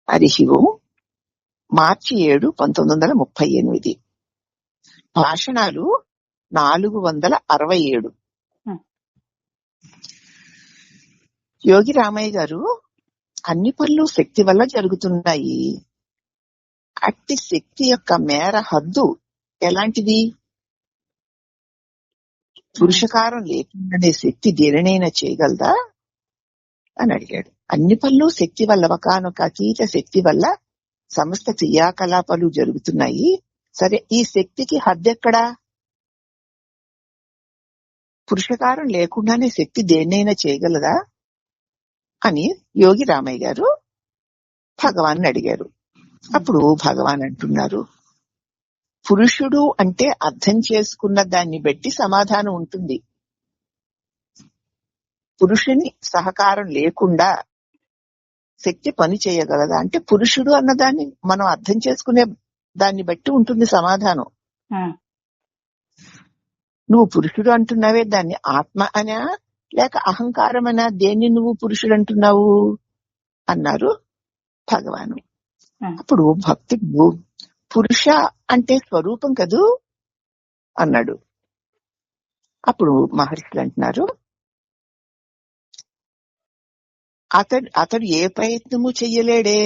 హరి ఓం. మార్చి 7, 1938. భాషణాలు 467. యోగి రామయ్య గారు, అన్ని పనులు శక్తి వల్ల జరుగుతున్నాయి. అట్టి శక్తి యొక్క మేర హద్దు ఎలాంటిది? పురుషకారం లేకుండానే శక్తి దేనినైనా చేయగలదా అని అడిగాడు. అన్ని పనులు శక్తి వల్ల, ఒకానొక అతీత శక్తి వల్ల సమస్త క్రియాకలాపాలు జరుగుతున్నాయి. సరే, ఈ శక్తికి హద్దెక్కడా? పురుషకారం లేకుండానే శక్తి దేన్నైనా చేయగలదా అని యోగి రామయ్య గారు భగవాన్ అడిగారు. అప్పుడు భగవాన్ అంటున్నారు, పురుషుడు అంటే అర్థం చేసుకున్న దాన్ని బట్టి సమాధానం ఉంటుంది. పురుషుని సహకారం లేకుండా శక్తి పని చేయగలదా అంటే, పురుషుడు అన్నదాన్ని మనం అర్థం చేసుకునే దాన్ని బట్టి ఉంటుంది సమాధానం. నువ్వు పురుషుడు అంటున్నావే, దాన్ని ఆత్మ అనా లేక అహంకారం అనా? దేన్ని నువ్వు పురుషుడు అంటున్నావు అన్నారు భగవాను. అప్పుడు భక్తుడు, పురుష అంటే స్వరూపం కదూ అన్నాడు. అప్పుడు మహర్షులు అంటున్నారు, అతడు ఏ ప్రయత్నము చెయ్యలేడే.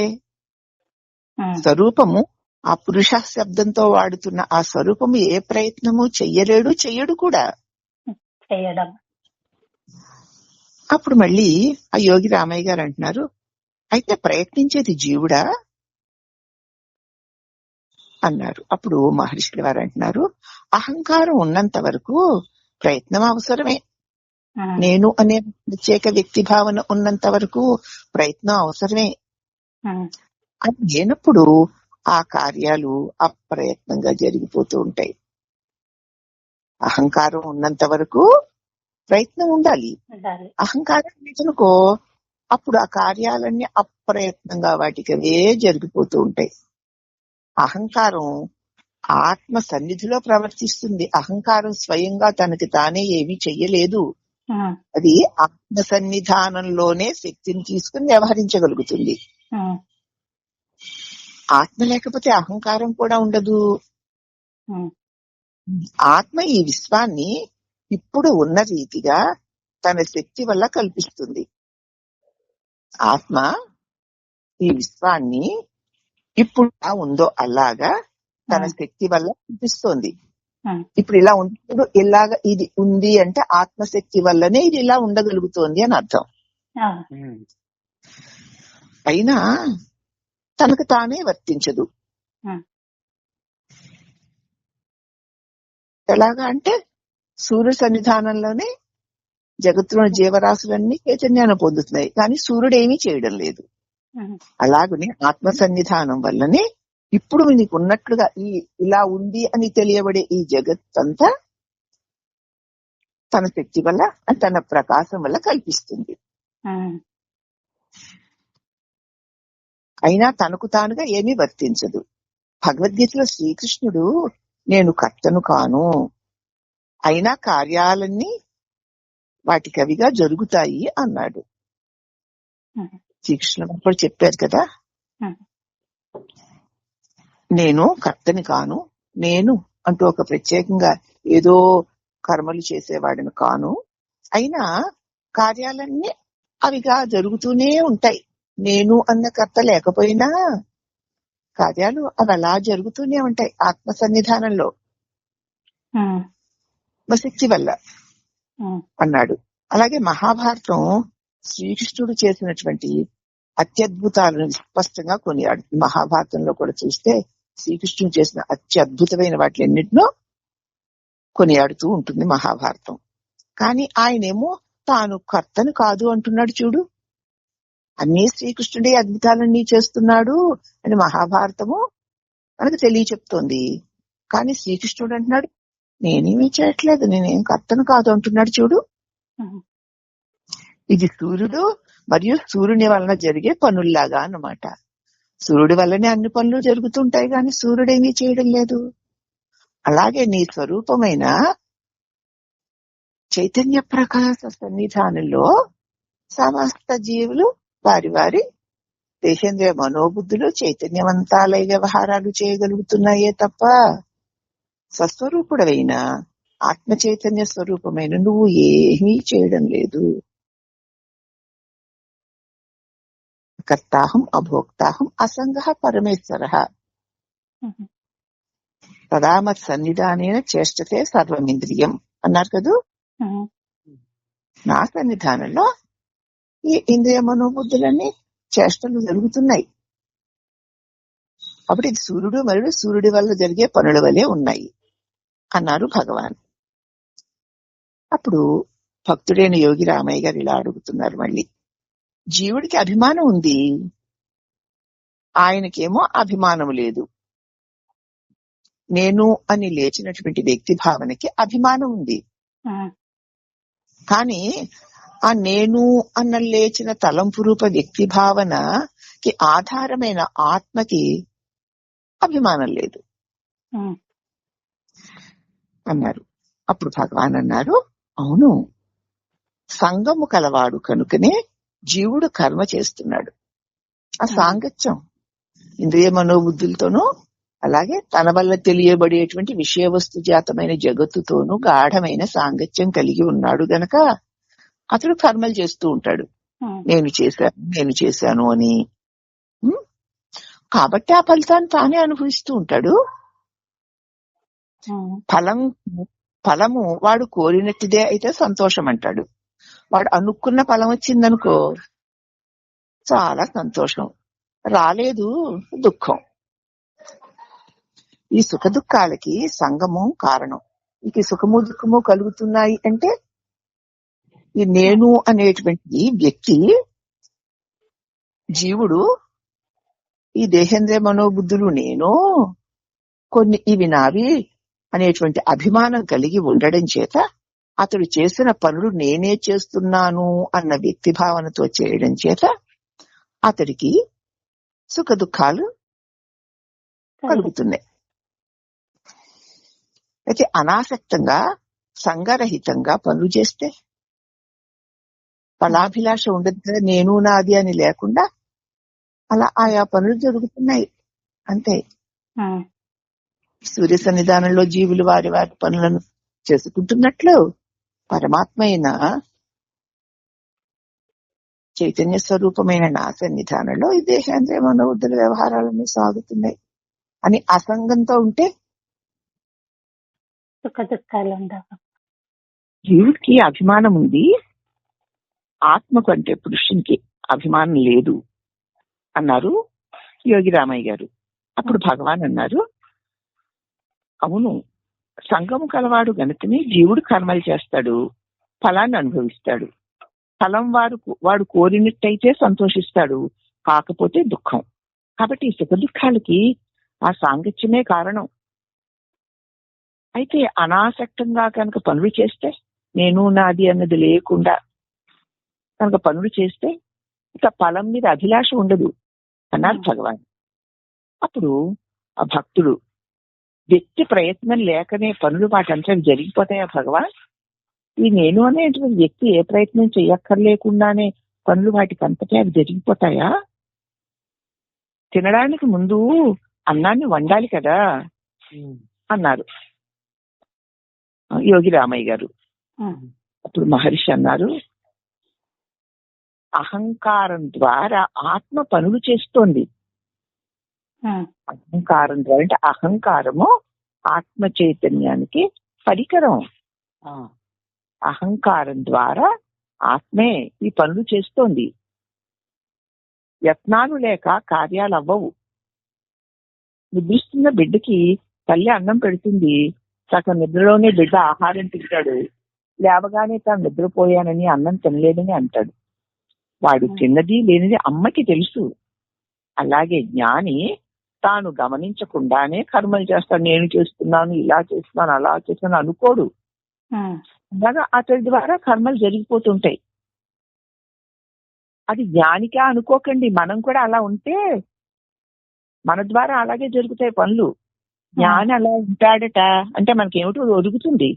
స్వరూపము, ఆ పురుష శబ్దంతో వాడుతున్న ఆ స్వరూపము ఏ ప్రయత్నము చెయ్యలేడు, చెయ్యడు కూడా. అప్పుడు మళ్ళీ ఆ యోగి రామయ్య గారు అంటున్నారు, అయితే ప్రయత్నించేది జీవుడా అన్నారు. అప్పుడు మహర్షుల వారు అంటున్నారు, అహంకారం ఉన్నంత వరకు ప్రయత్నం అవసరమే. నేను అనే ప్రత్యేక వ్యక్తి భావన ఉన్నంత వరకు ప్రయత్నం అవసరమే. అది లేనప్పుడు ఆ కార్యాలు అప్రయత్నంగా జరిగిపోతూ ఉంటాయి. అహంకారం ఉన్నంత వరకు ప్రయత్నం ఉండాలి. అహంకారం లేదనుకో, అప్పుడు ఆ కార్యాలన్నీ అప్రయత్నంగా వాటికవే జరిగిపోతూ ఉంటాయి. అహంకారం ఆత్మ సన్నిధిలో ప్రవర్తిస్తుంది. అహంకారం స్వయంగా తనకి తానే ఏమీ చెయ్యలేదు. అది ఆత్మ సన్నిధానంలోనే శక్తిని తీసుకుని వ్యవహరించగలుగుతుంది. ఆత్మ లేకపోతే అహంకారం కూడా ఉండదు. ఆత్మ ఈ విశ్వాన్ని ఇప్పుడు ఉన్న రీతిగా తన శక్తి వల్ల కల్పిస్తుంది. ఆత్మ ఈ విశ్వాన్ని ఇప్పుడు ఎలా ఉందో అలాగా తన శక్తి వల్ల కల్పిస్తోంది. ఇప్పుడు ఇలా ఉన్నప్పుడు ఇలాగా ఇది ఉంది అంటే ఆత్మశక్తి వల్లనే ఇది ఇలా ఉండగలుగుతోంది అని అర్థం. అయినా తనకు తానే వర్తించదు. ఎలాగా అంటే, సూర్యుడి సన్నిధానంలోనే జగత్తులోని జీవరాశులన్నీ చైతన్యాన్ని పొందుతున్నాయి, కానీ సూర్యుడు ఏమీ చేయడం లేదు. అలాగనే ఆత్మ సన్నిధానం వల్లనే ఇప్పుడు నీకు ఉన్నట్లుగా ఈ ఇలా ఉంది అని తెలియబడే ఈ జగత్తంతా తన శక్తి వల్ల, తన ప్రకాశం వల్ల కల్పిస్తుంది. అయినా తనకు తానుగా ఏమీ వర్తించదు. భగవద్గీతలో శ్రీకృష్ణుడు నేను కర్తను కాను, అయినా కార్యాలన్నీ వాటికవిగా జరుగుతాయి అన్నాడు. శ్రీకృష్ణుడు అప్పుడు చెప్పారు కదా, నేను కర్తని కాను, నేను అంటూ ఒక ప్రత్యేకంగా ఏదో కర్మలు చేసేవాడిని కాను, అయినా కార్యాలన్నీ అవిగా జరుగుతూనే ఉంటాయి. నేను అన్న కర్త లేకపోయినా కార్యాలు అవి అలా జరుగుతూనే ఉంటాయి ఆత్మ సన్నిధానంలో శక్తి వల్ల అన్నాడు. అలాగే మహాభారతం శ్రీకృష్ణుడు చేసినటువంటి అత్యద్భుతాలను స్పష్టంగా కొనియాడు. మహాభారతంలో కూడా చూస్తే శ్రీకృష్ణుడు చేసిన అత్యద్భుతమైన వాటిలన్నిటినో కొనియాడుతూ ఉంటుంది మహాభారతం. కానీ ఆయనేమో తాను కర్తను కాదు అంటున్నాడు. చూడు, అన్నీ శ్రీకృష్ణుడే అద్భుతాలన్నీ చేస్తున్నాడు అని మహాభారతము మనకు తెలియచెప్తోంది. కానీ శ్రీకృష్ణుడు అంటున్నాడు, నేనేమీ చేయట్లేదు, నేనేం కర్తను కాదు అంటున్నాడు. చూడు, ఇది సూర్యుడు మరియు సూర్యుని వలన జరిగే పనుల్లాగా అన్నమాట. సూర్యుడి వల్లనే అన్ని పనులు జరుగుతుంటాయి, కానీ సూర్యుడేమీ చేయడం లేదు. అలాగే నీ స్వరూపమైన చైతన్య ప్రకాశ సన్నిధానంలో సమస్త జీవులు వారి వారి దేహేంద్రియ మనోబుద్ధులు చైతన్యవంతాలై వ్యవహారాలు చేయగలుగుతున్నాయే తప్ప స్వస్వరూపుడవైన ఆత్మ చైతన్య స్వరూపమైన నువ్వు ఏమీ చేయడం లేదు. కర్తాహం అభోక్తాహం అసంగః పరమేశ్వరః తదా మత్ సన్నిధానేన చేష్టతే సర్వమింద్రియం అన్నారు కదూ. నా సన్నిధానంలో ఈ ఇంద్రియ మనోబుద్ధులన్నీ చేష్టలు జరుగుతున్నాయి. అప్పుడు ఇది సూర్యుడు మరియు సూర్యుడి వల్ల జరిగే పనుల వలె ఉన్నాయి అన్నారు భగవాన్. అప్పుడు భక్తుడైన యోగి రామయ్య గారు ఇలా అడుగుతున్నారు మళ్ళీ, జీవుడికి అభిమానం ఉంది, ఆయనకేమో అభిమానం లేదు. నేను అని లేచినటువంటి వ్యక్తి భావనకి అభిమానం ఉంది, కానీ ఆ నేను అన్న లేచిన తలంపు రూప వ్యక్తి భావనకి ఆధారమైన ఆత్మకి అభిమానం లేదు అన్నారు. అప్పుడు భగవాన్ అన్నారు, అవును, సంగము కలవాడు కనుకనే జీవుడు కర్మ చేస్తున్నాడు. ఆ సాంగత్యం ఇంద్రియ మనోబుద్ధులతోనూ అలాగే తన వల్ల తెలియబడేటువంటి విషయ వస్తు జాతమైన జగత్తుతోనూ గాఢమైన సాంగత్యం కలిగి ఉన్నాడు గనక అతడు కర్మలు చేస్తూ ఉంటాడు. నేను చేశాను అని. కాబట్టి ఆ ఫలితాన్ని తానే అనుభవిస్తూ ఉంటాడు. ఫలము వాడు కోరినట్టుదే అయితే సంతోషం అంటాడు. వాడు అనుకున్న ఫలం వచ్చిందనుకో చాలా సంతోషం, రాలేదు దుఃఖం. ఈ సుఖ దుఃఖాలకి సంగము కారణం. ఇక సుఖము దుఃఖము కలుగుతున్నాయి అంటే ఈ నేను అనేటువంటి వ్యక్తి, జీవుడు ఈ దేహేంద్రియ మనోబుద్ధులు నేను కొన్ని ఇవి నావి అనేటువంటి అభిమానం కలిగి ఉండడం చేత అతడు చేసిన పనులు నేనే చేస్తున్నాను అన్న వ్యక్తి భావనతో చేయడం చేత అతడికి సుఖ దుఃఖాలు కలుగుతున్నాయి. అయితే అనాసక్తంగా సంగరహితంగా పనులు చేస్తే ఫలాభిలాష ఉండదు కదా, నేను నాది అని లేకుండా అలా ఆయా పనులు జరుగుతున్నాయి అంతే. సూర్య సన్నిధానంలో జీవులు వారి వారి పనులను చేసుకుంటున్నట్లు పరమాత్మ అయిన చైతన్య స్వరూపమైన నా సన్నిధానంలో ఈ దేహేంద్రియ మనోబుద్ధుల వ్యవహారాలన్నీ సాగుతున్నాయి అని అసంగంతో ఉంటే సుఖ దుఃఖాలు ఉండవు. జీవుడికి అభిమానం ఉంది, ఆత్మకు అంటే పురుషునికి అభిమానం లేదు అన్నారు యోగి రామయ్య గారు. అప్పుడు భగవాన్ అన్నారు, అవును, సంగము కలవాడు గనుకనే జీవుడు కర్మలు చేస్తాడు, ఫలాన్ని అనుభవిస్తాడు. ఫలం వాడు కోరినట్టయితే సంతోషిస్తాడు, కాకపోతే దుఃఖం. కాబట్టి ఈ సుఖ దుఃఖాలకి ఆ సాంగత్యమే కారణం. అయితే అనాసక్తంగా కనుక పనులు చేస్తే, నేను నాది అన్నది లేకుండా కనుక పనులు చేస్తే ఇక ఫలం మీద అభిలాష ఉండదు అన్నారు భగవాన్. అప్పుడు ఆ భక్తుడు, వ్యక్తి ప్రయత్నం లేకనే పనులు వాటంతా జరిగిపోతాయా భగవాన్? ఈ నేను అనేటువంటి వ్యక్తి ఏ ప్రయత్నం చేయక్కర్లేకుండానే పనులు వాటికి అంతటే అవి జరిగిపోతాయా? తినడానికి ముందు అన్నాన్ని వండాలి కదా అన్నారు యోగి రామయ్య గారు. అప్పుడు మహర్షి అన్నారు, అహంకారం ద్వారా ఆత్మ పనులు చేస్తోంది. అహంకారం ద్వారా అంటే అహంకారము ఆత్మ చైతన్యానికి పరికరం. అహంకారం ద్వారా ఆత్మే ఈ పనులు చేస్తోంది. యత్నాలు లేక కార్యాలు అవ్వవు. నిద్రిస్తున్న బిడ్డకి తల్లి అన్నం పెడుతుంది, సగం నిద్రలోనే బిడ్డ ఆహారం తింటాడు, లేవగానే తాను నిద్రపోయానని అన్నం తినలేదని అంటాడు. వాడు తిన్నది లేనిది అమ్మకి తెలుసు. అలాగే జ్ఞాని తాను గమనించకుండానే కర్మలు చేస్తాడు. నేను చేస్తున్నాను, ఇలా చేస్తున్నాను, అలా చేస్తున్నాను అనుకోడు. అలాగా అతడి ద్వారా కర్మలు జరిగిపోతుంటాయి. అది జ్ఞానిగా అనుకోకండి. మనం కూడా అలా ఉంటే మన ద్వారా అలాగే జరుగుతాయి పనులు. జ్ఞాని అలా ఉంటాడట అంటే మనకేమిటో ఒరుగుతుంది.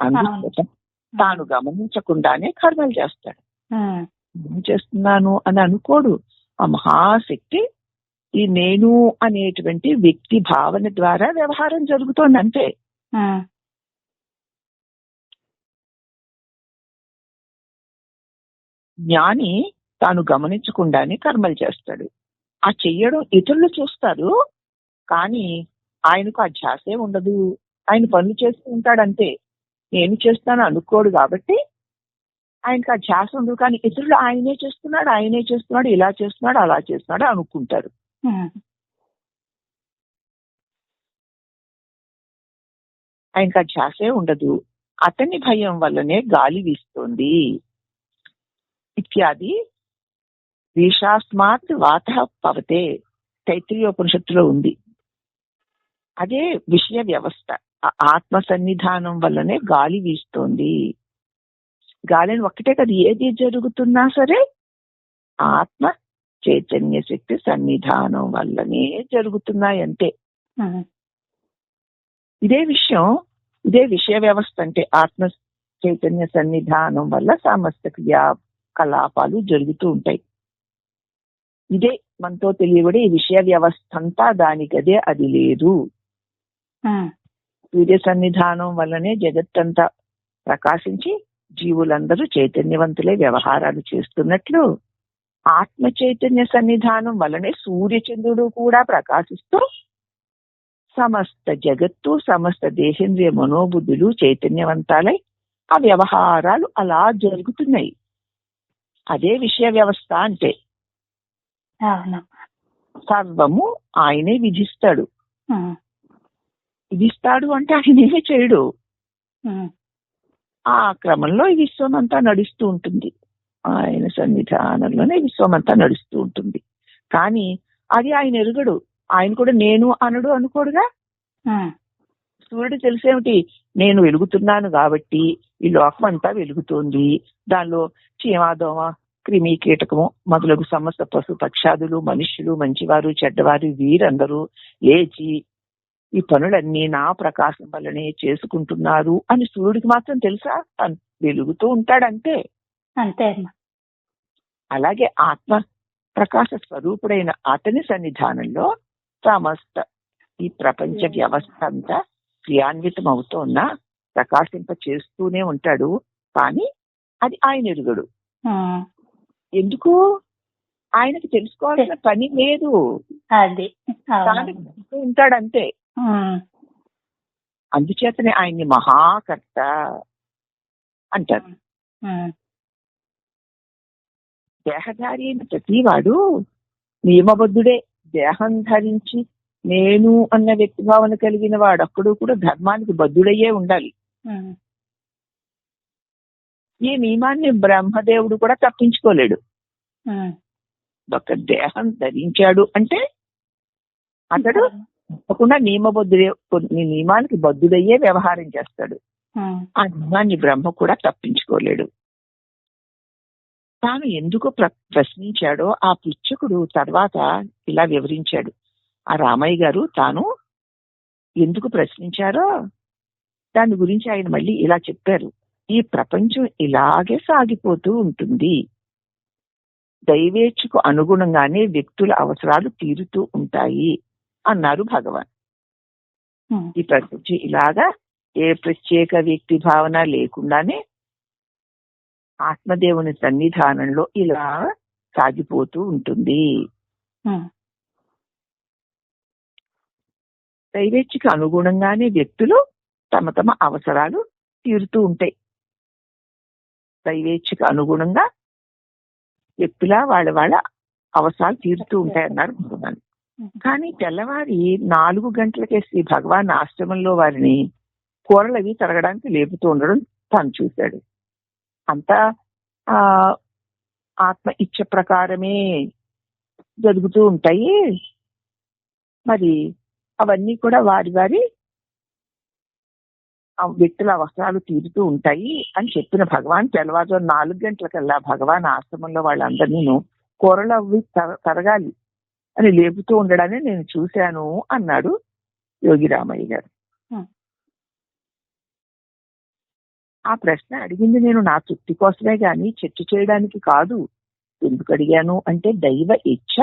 అందుకే తాను గమనించకుండానే కర్మలు చేస్తాడు. నేను చేస్తున్నాను అని అనుకోడు. ఆ మహాశక్తి ఈ నేను అనేటువంటి వ్యక్తి భావన ద్వారా వ్యవహారం జరుగుతోంది అంతే. జ్ఞాని తాను గమనించకుండానే కర్మలు చేస్తాడు. ఆ చెయ్యడం ఇతరులు చూస్తారు, కానీ ఆయనకు ఆ ధ్యాసే ఉండదు. ఆయన పనులు చేస్తూ ఉంటాడంతే. నేను చేస్తాను అనుకోడు కాబట్టి ఆయనకు ఆ ధ్యాస ఉండదు. కానీ ఇతరులు ఆయనే చేస్తున్నాడు, ఇలా చేస్తున్నాడు, అలా చేస్తున్నాడు అనుకుంటారు. ఆయనకు ఆ ధ్యాసే ఉండదు. అతని భయం వల్లనే గాలి వీస్తోంది ఇత్యాది. వీషాస్మాత్ వాత పవతే తైత్రీయోపనిషత్తులో ఉంది. అదే విషయ వ్యవస్థ. ఆత్మ సన్నిధానం వల్లనే గాలి వీస్తోంది. గాలిని ఒక్కటే కదా, ఏది జరుగుతున్నా సరే ఆత్మ చైతన్య శక్తి సన్నిధానం వల్లనే జరుగుతున్నాయి అంతే. ఇదే విషయం, ఇదే విషయ వ్యవస్థ అంటే ఆత్మ చైతన్య సన్నిధానం వల్ల సమస్త క్రియాకలాపాలు జరుగుతూ ఉంటాయి. ఇదే మనతో తెలియబడి ఈ విషయ వ్యవస్థ అంతా దానికదే, అది లేదు. సూర్య సన్నిధానం వల్లనే జగత్తంతా ప్రకాశించి జీవులందరూ చైతన్యవంతులే వ్యవహారాలు చేస్తున్నట్లు ఆత్మ చైతన్య సన్నిధానం వల్లనే సూర్యచంద్రుడు కూడా ప్రకాశిస్తూ సమస్త జగత్తు, సమస్త దేహేంద్రియ మనోబుద్ధులు చైతన్యవంతాలై ఆ వ్యవహారాలు అలా జరుగుతున్నాయి. అదే విషయ వ్యవస్థ అంటే. సర్వము ఆయనే విధిస్తాడు. విధిస్తాడు అంటే ఆయనేమీ చేయడు. ఆ క్రమంలో ఈ విశ్వం అంతా నడుస్తూ ఉంటుంది. ఆయన సన్నిధానంలోనే విశ్వం అంతా నడుస్తూ ఉంటుంది. కానీ అది ఆయన ఎరుగడు. ఆయన కూడా నేను అనడు, అనుకోడుగా. సూర్యుడు తెలిసేమిటి, నేను వెలుగుతున్నాను కాబట్టి ఈ లోకం అంతా వెలుగుతోంది. దానిలో చీమాదోమ, క్రిమి, కీటకము మొదలగు సమస్త పశు పక్షాదులు, మనుష్యులు, మంచివారు, చెడ్డవారు వీరందరూ లేచి ఈ పనులన్నీ నా ప్రకాశం వల్లనే చేసుకుంటున్నారు అని సూర్యుడికి మాత్రం తెలుసా? వెలుగుతూ ఉంటాడంతే. అంతే. అలాగే ఆత్మ ప్రకాశ స్వరూపుడైన అతని సన్నిధానంలో సమస్త ఈ ప్రపంచ వ్యవస్థ అంతా క్రియాన్వితం అవుతోన్నా ప్రకాశింప చేస్తూనే ఉంటాడు. కానీ అది ఆయన ఎరుగడు. ఎందుకు? ఆయనకి తెలుసుకోవాల్సిన పని లేదు. అది ఉంటాడంతే. అందుచేతనే ఆయన్ని మహాకర్త అంటారు. దేహధారి అయిన ప్రతివాడు నియమబద్ధుడే. దేహం ధరించి నేను అన్న వ్యక్తి భావన కలిగిన వాడొక్కడు కూడా ధర్మానికి బద్ధుడయ్యే ఉండాలి. ఈ నియమాన్ని బ్రహ్మదేవుడు కూడా తప్పించుకోలేడు. ఒక దేహం ధరించాడు అంటే అతడు తప్పకుండా నియమానికి బద్ధుడయ్యే వ్యవహారం చేస్తాడు. ఆ నియమాన్ని బ్రహ్మ కూడా తప్పించుకోలేడు. తాను ఎందుకు ప్రశ్నించాడో ఆ పుచ్చకుడు తర్వాత ఇలా వివరించాడు. ఆ రామయ్య గారు తాను ఎందుకు ప్రశ్నించారో దాని గురించి ఆయన మళ్ళీ ఇలా చెప్పారు. ఈ ప్రపంచం ఇలాగే సాగిపోతూ ఉంటుంది. దైవేచ్ఛకు అనుగుణంగానే వ్యక్తుల అవసరాలు తీరుతూ ఉంటాయి అన్నారు భగవాన్. ఈ ప్రపంచం ఇలాగా ఏ ప్రత్యేక వ్యక్తి భావన లేకుండానే ఆత్మదేవుని సన్నిధానంలో ఇలా సాగిపోతూ ఉంటుంది. దైవేచ్ఛకు అనుగుణంగానే వ్యక్తులు తమ తమ అవసరాలు తీరుతూ ఉంటాయి. దైవేచ్ఛకు అనుగుణంగా వ్యక్తుల వాళ్ళ అవసరాలు తీరుతూ ఉంటాయన్నారు భగవాన్. కానీ తెల్లవారి 4 గంటలకే శ్రీ భగవాన్ ఆశ్రమంలో వారిని కూరలవి తరగడానికి లేపుతూ ఉండడం తాను చూశాడు. అంతా ఆత్మ ఇచ్చ ప్రకారమే జరుగుతూ ఉంటాయి. మరి అవన్నీ కూడా వారి వారి వ్యక్తుల అవసరాలు తీరుతూ ఉంటాయి అని చెప్పిన భగవాన్ తెల్లవారుజాము 4 గంటలకల్లా భగవాన్ ఆశ్రమంలో వాళ్ళందరినీ కూరలు అవి తరగాలి అని లేపుతూ ఉండడాన్ని నేను చూశాను అన్నాడు యోగి రామయ్య గారు. ఆ ప్రశ్న అడిగింది నేను నా తృప్తి కోసమే గాని చర్చ చేయడానికి కాదు. ఎందుకు అడిగాను అంటే దైవ ఇచ్ఛ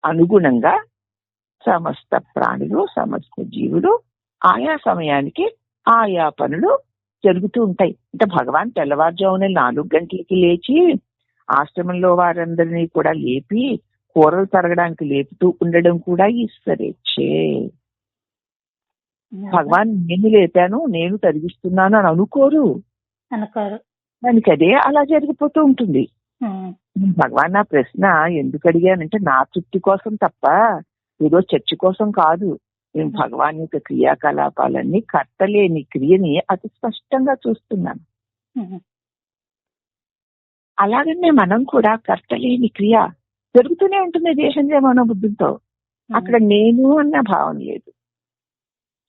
అనుగుణంగా సమస్త ప్రాణులు సమస్త జీవులు ఆయా సమయానికి ఆయా పనులు జరుగుతూ ఉంటాయి. అంటే భగవాన్ తెల్లవారుజామున 4 గంటలకి లేచి ఆశ్రమంలో వారందరినీ కూడా లేపి కూరలు తరగడానికి లేపుతూ ఉండడం కూడా ఈశ్వరేచ్ఛే. భగవాన్ నేను లేపాను, నేను తరిగిస్తున్నాను అని అనుకోరు. దానికి అదే అలా జరిగిపోతూ ఉంటుంది. భగవాన్ నా ప్రశ్న ఎందుకు అడిగానంటే నా తృప్తి కోసం తప్ప ఏదో చర్చ కోసం కాదు. నేను భగవాన్ యొక్క క్రియాకలాపాలన్నీ కర్తలేని క్రియని అతి స్పష్టంగా చూస్తున్నాను. అలాగనే మనం కూడా కర్తలేని క్రియ జరుగుతూనే ఉంటుంది దేశంలో మనోబుద్ధులతో. అక్కడ నేను అన్న భావన లేదు.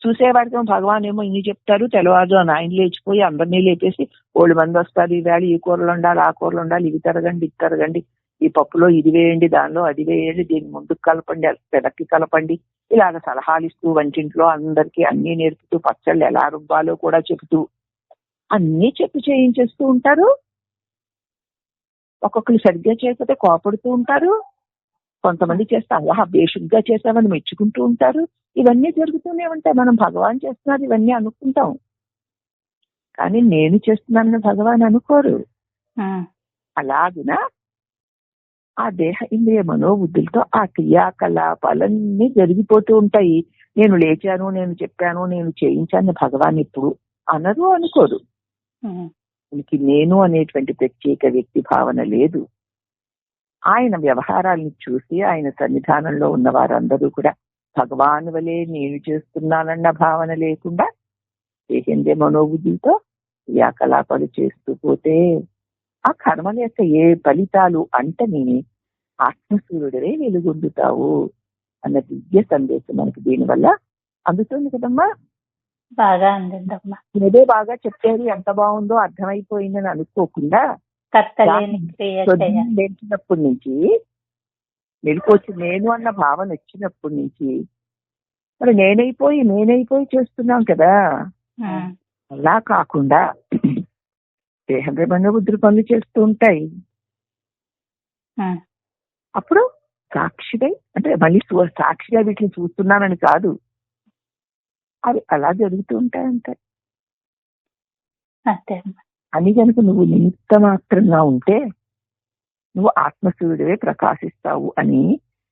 చూసేవాడితో భగవాన్ ఏమో ఇన్ని చెప్తారు, తెల్లవారు ఆయన లేచిపోయి అందరినీ లేపేసి 7 మంది వస్తారు, ఈవేళ ఈ కూరలు ఉండాలి, ఆ కూరలు ఉండాలి, ఇవి తరగండి, ఇది తరగండి, ఈ పప్పులో ఇది వేయండి, దానిలో అది వేయండి, దీన్ని ముందుకు కలపండి, వెనక్కి కలపండి, ఇలాగ సలహాలు ఇస్తూ వంటింట్లో అందరికీ అన్ని నేర్పుతూ పచ్చళ్ళు ఎలా రుబ్బాలో కూడా చెబుతూ అన్నీ చెప్పి చేయించేస్తూ ఉంటారు. ఒక్కొక్కరు సరిగ్గా చేయకపోతే కోపడుతూ ఉంటారు. కొంతమంది చేస్తే అలా బేషుగ్గా చేసామని మెచ్చుకుంటూ ఉంటారు. ఇవన్నీ జరుగుతూనే ఉంటాయి. మనం భగవాన్ చేస్తున్నారు ఇవన్నీ అనుకుంటాం, కానీ నేను చేస్తున్నానని భగవాన్ అనుకోరు. అలాగిన ఆ దేహ ఇంద్రియ మనోబుద్ధులతో ఆ క్రియాకలాపాలన్నీ జరిగిపోతూ ఉంటాయి. నేను లేచాను, నేను చెప్పాను, నేను చేయించాను భగవాన్ ఇప్పుడు అనరు, అనుకోరు. దీనికి నేను అనేటువంటి ప్రత్యేక వ్యక్తి భావన లేదు. ఆయన వ్యవహారాలను చూసి ఆయన సన్నిధానంలో ఉన్న వారందరూ కూడా భగవాన్ వలె నేను చేస్తున్నానన్న భావన లేకుండా దేహేంద్రియ మనోబుద్ధితో క్రియాకలాపాలు చేస్తూ పోతే ఆ కర్మల యొక్క ఏ ఫలితాలు అంటని ఆత్మసూర్యుడే వెలుగొందుతావు అన్న దివ్య సందేశం మనకి దీనివల్ల అందుతుంది కదమ్మా. బాగా అందిందమ్మా. ఏదో బాగా చెప్పారు, ఎంత బాగుందో అర్థమైపోయిందని అనుకోకుండా నేర్చినప్పటి నుంచి మెలుకొచ్చి నేను అన్న భావన వచ్చినప్పటి నుంచి మరి నేనైపోయి చేస్తున్నాం కదా. అలా కాకుండా దేహంలో మనోబుద్ధులు పనులు చేస్తూ ఉంటాయి. అప్పుడు సాక్షిగా అంటే మళ్ళీ సాక్షిగా వీటిని చూస్తున్నానని కాదు, అవి అలా జరుగుతూ ఉంటాయి అంతే. అని కనుక నువ్వు నిమిత్త మాత్రంగా ఉంటే నువ్వు ఆత్మసూర్యుడివే ప్రకాశిస్తావు అని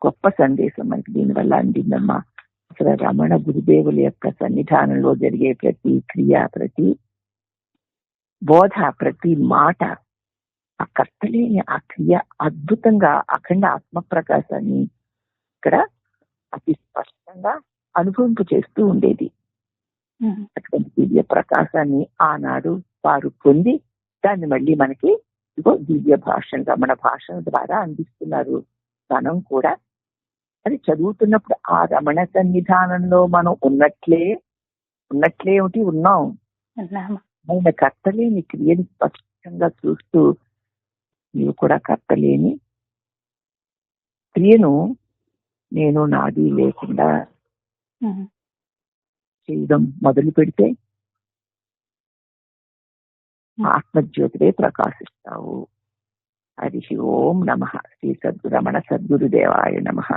గొప్ప సందేశం మనకి దీనివల్ల అందిందమ్మా. అసలు రమణ గురుదేవుల యొక్క సన్నిధానంలో జరిగే ప్రతి క్రియ, ప్రతి బోధ, ప్రతి మాట ఆ కర్తలేని ఆ క్రియ అద్భుతంగా అఖండ ఆత్మప్రకాశాన్ని ఇక్కడ అతి స్పష్టంగా అనుభవింపు చేస్తూ ఉండేది. అటువంటి దివ్య ప్రకాశాన్ని ఆనాడు వారు పొంది దాన్ని మళ్ళీ మనకి దివ్య భాషణ రమణ భాషణ ద్వారా అందిస్తున్నారు. మనం కూడా అది చదువుతున్నప్పుడు ఆ రమణ సన్నిధానంలో మనం ఉన్నట్లే ఉన్నాం. ఆయన కర్తలేని క్రియని స్పష్టంగా చూస్తూ నీవు కూడా కర్తలేని క్రియను నేను నాది లేకుండా చేయడం మొదలు పెడితే ఆత్మజ్యోతివే ప్రకాశిస్తావు. హరి ఓం నమః. శ్రీ సద్గురమణ సద్గురుదేవాయ నమః.